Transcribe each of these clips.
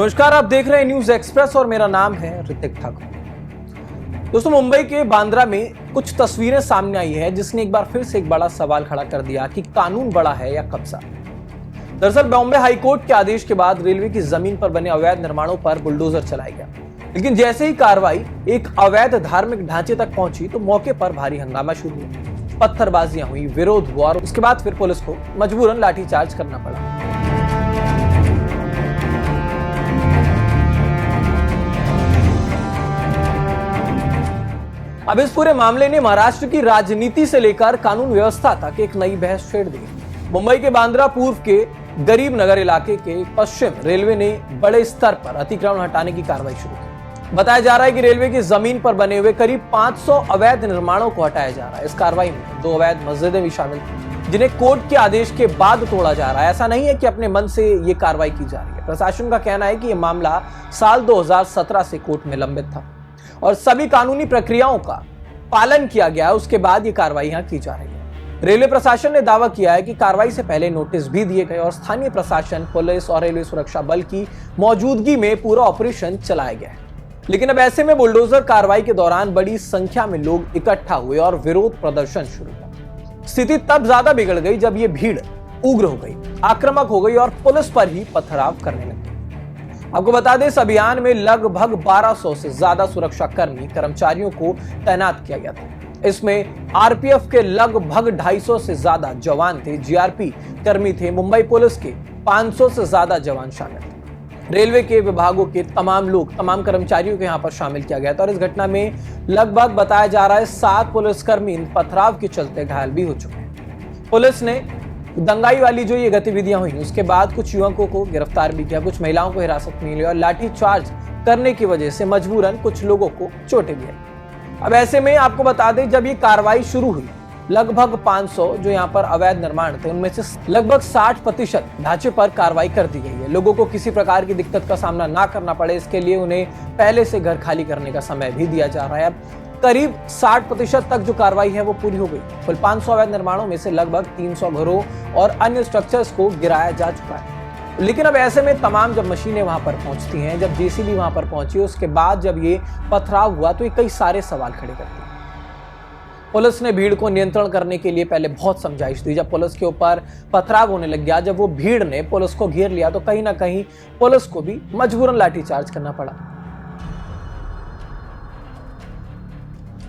नमस्कार, आप देख रहे हैं न्यूज एक्सप्रेस और मेरा नाम है ऋतिक ठाकुर। दोस्तों, मुंबई के बांद्रा में कुछ तस्वीरें सामने आई है जिसने एक बार फिर से एक बड़ा सवाल खड़ा कर दिया कि कानून बड़ा है या कब्जा। दरअसल बॉम्बे हाईकोर्ट के आदेश के बाद रेलवे की जमीन पर बने अवैध निर्माणों पर बुलडोजर चलाया गया, लेकिन जैसे ही कार्रवाई एक अवैध धार्मिक ढांचे तक पहुंची तो मौके पर भारी हंगामा शुरू हुआ, पत्थरबाजियां हुई, विरोध हुआ और उसके बाद फिर पुलिस को मजबूरन लाठीचार्ज करना पड़ा। अब इस पूरे मामले ने महाराष्ट्र की राजनीति से लेकर कानून व्यवस्था तक एक नई बहस छेड़ दी। मुंबई के बांद्रा पूर्व के गरीब नगर इलाके के पश्चिम रेलवे ने बड़े स्तर पर अतिक्रमण हटाने की कार्रवाई शुरू की। बताया जा रहा है कि रेलवे की जमीन पर बने हुए करीब 500 अवैध निर्माणों को हटाया जा रहा है। इस कार्रवाई में 2 अवैध मस्जिदें भी शामिल थी, जिन्हें कोर्ट के आदेश के बाद तोड़ा जा रहा है। ऐसा नहीं है कि अपने मन से ये कार्रवाई की जा रही है। प्रशासन का कहना है कि यह मामला साल 2017 से कोर्ट में लंबित था और सभी कानूनी प्रक्रियाओं का पालन किया गया, उसके बाद ये कार्रवाई यहां की जा रही है। रेलवे प्रशासन ने दावा किया है कि कार्रवाई से पहले नोटिस भी दिए गए और स्थानीय प्रशासन, पुलिस और रेलवे सुरक्षा बल की मौजूदगी में पूरा ऑपरेशन चलाया गया है। लेकिन अब ऐसे में बुलडोजर कार्रवाई के दौरान बड़ी संख्या में लोग इकट्ठा हुए और विरोध प्रदर्शन शुरू हुआ। स्थिति तब ज्यादा बिगड़ गई जब ये भीड़ उग्र हो गई, आक्रामक हो गई और पुलिस पर ही पथराव करने लगी। आपको बता दें, इस अभियान में लगभग 1200 से ज्यादा सुरक्षा कर्मचारियों को तैनात किया गया था। इसमें आरपीएफ के लगभग 250 से ज्यादा जवान थे, जीआरपी कर्मी थे, मुंबई पुलिस के 500 से ज्यादा जवान शामिल थे। रेलवे के विभागों के तमाम कर्मचारियों को यहां पर शामिल किया गया था और इस घटना में लगभग बताया जा रहा है 7 पुलिसकर्मी पथराव के चलते घायल भी हो चुके हैं। पुलिस ने दंगाई वाली जो ये गतिविधियां हुई, उसके बाद कुछ युवकों को गिरफ्तार भी किया, कुछ महिलाओं को हिरासत में लिया और लाठी चार्ज करने की वजह से मजबूरन कुछ लोगों को चोटें भी आई। अब ऐसे में आपको बता दें, जब ये कार्रवाई शुरू हुई, लगभग 500 जो यहाँ पर अवैध निर्माण थे, उनमें से लगभग 60% ढांचे पर कार्रवाई कर दी गई है। लोगों को किसी प्रकार की दिक्कत का सामना ना करना पड़े, इसके लिए उन्हें पहले से घर खाली करने का समय भी दिया जा रहा है। अब करीब 60% तक जो कार्रवाई है वो पूरी हो गई। कुल 500 अवैध निर्माणों में से लगभग 300 घरों और अन्य स्ट्रक्चर्स को गिराया जा चुका है। लेकिन अब ऐसे में तमाम जब मशीनें वहां पर पहुंचती हैं, जब जेसीबी वहां पर पहुंची, उसके बाद जब ये पथराव हुआ तो ये कई सारे सवाल खड़े करते हैं। पुलिस ने भीड़ को नियंत्रण करने के लिए पहले बहुत समझाइश दी। जब पुलिस के ऊपर पथराव होने लग गया, जब वो भीड़ ने पुलिस को घेर लिया, तो कहीं ना कहीं पुलिस को भी मजबूरन लाठीचार्ज करना पड़ा।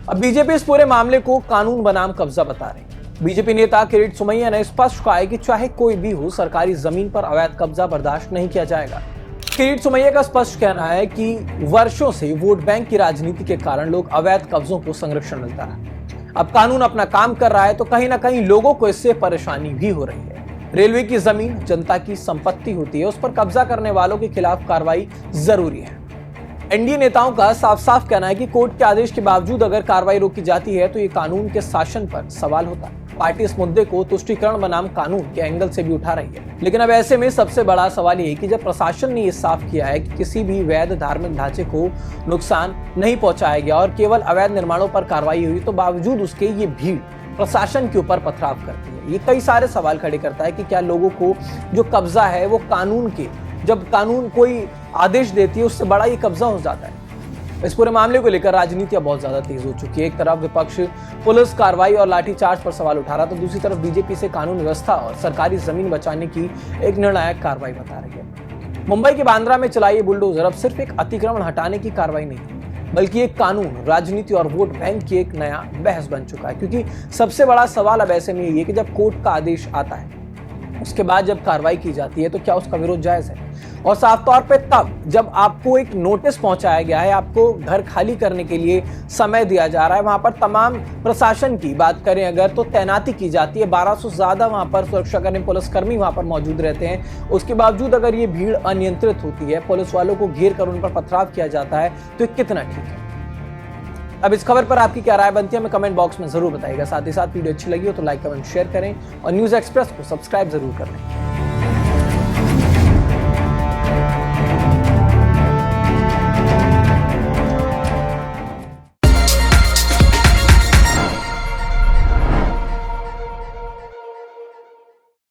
अब बीजेपी इस पूरे मामले को कानून बनाम कब्जा बता रही है। बीजेपी नेता किरीट सोमैया ने स्पष्ट कहा है कि चाहे कोई भी हो, सरकारी जमीन पर अवैध कब्जा बर्दाश्त नहीं किया जाएगा। किरीट सोमैया का स्पष्ट कहना है कि वर्षों से वोट बैंक की राजनीति के कारण लोग अवैध कब्जों को संरक्षण मिलता रहा। अब कानून अपना काम कर रहा है तो कहीं ना कहीं लोगों को इससे परेशानी भी हो रही है। रेलवे की जमीन जनता की संपत्ति होती है, उस पर कब्जा करने वालों के खिलाफ कार्रवाई जरूरी है। एनडीए नेताओं का साफ साफ कहना है कि कोर्ट के आदेश के बावजूद अगर कार्रवाई रोकी जाती है तो ये कानून के शासन पर सवाल होता है। पार्टी इस मुद्दे को तुष्टीकरण बनाम कानून के एंगल से भी उठा रही है। लेकिन अब ऐसे में सबसे बड़ा सवाल ये है कि जब प्रशासन ने ये साफ किया है कि किसी भी वैध धार्मिक ढांचे को नुकसान नहीं पहुंचाया गया और केवल अवैध निर्माणों पर कार्रवाई हुई, तो बावजूद उसके ये भीड़ प्रशासन के ऊपर पथराव करती है। ये कई सारे सवाल खड़े करता है कि क्या लोगों को जो कब्जा है वो कानून के, जब कानून कोई आदेश देती है उससे बड़ा ये कब्जा हो जाता है। इस पूरे मामले को लेकर राजनीति बहुत ज्यादा तेज हो चुकी है। एक तरफ विपक्ष पुलिस कार्रवाई और लाठीचार्ज पर सवाल उठा रहा, तो दूसरी तरफ बीजेपी से कानून व्यवस्था और सरकारी जमीन बचाने की एक निर्णायक कार्रवाई बता रही है। मुंबई के बांद्रा में चलाई बुलडोजर अब सिर्फ एक अतिक्रमण हटाने की कार्रवाई नहीं, बल्कि एक कानून, राजनीति और वोट बैंक की एक नया बहस बन चुका है। क्योंकि सबसे बड़ा सवाल अब ऐसे में ये है कि जब कोर्ट का आदेश आता है, उसके बाद जब कार्रवाई की जाती है तो क्या उसका विरोध जायज है? और साफ तौर पे तब जब आपको एक नोटिस पहुंचाया गया है, आपको घर खाली करने के लिए समय दिया जा रहा है, वहां पर तमाम प्रशासन की बात करें अगर तो तैनाती की जाती है, 1200 से ज्यादा वहां पर सुरक्षाकर्मी पुलिसकर्मी वहां पर मौजूद रहते हैं। उसके बावजूद अगर ये भीड़ अनियंत्रित होती है, पुलिस वालों को घेर कर उन पर पथराव किया जाता है, तो कितना ठीक है? अब इस खबर पर आपकी क्या राय बनती है, हमें कमेंट बॉक्स में जरूर बताइएगा। साथ ही साथ वीडियो अच्छी लगी हो तो लाइक, कमेंट, शेयर करें और न्यूज एक्सप्रेस को सब्सक्राइब जरूर कर लें।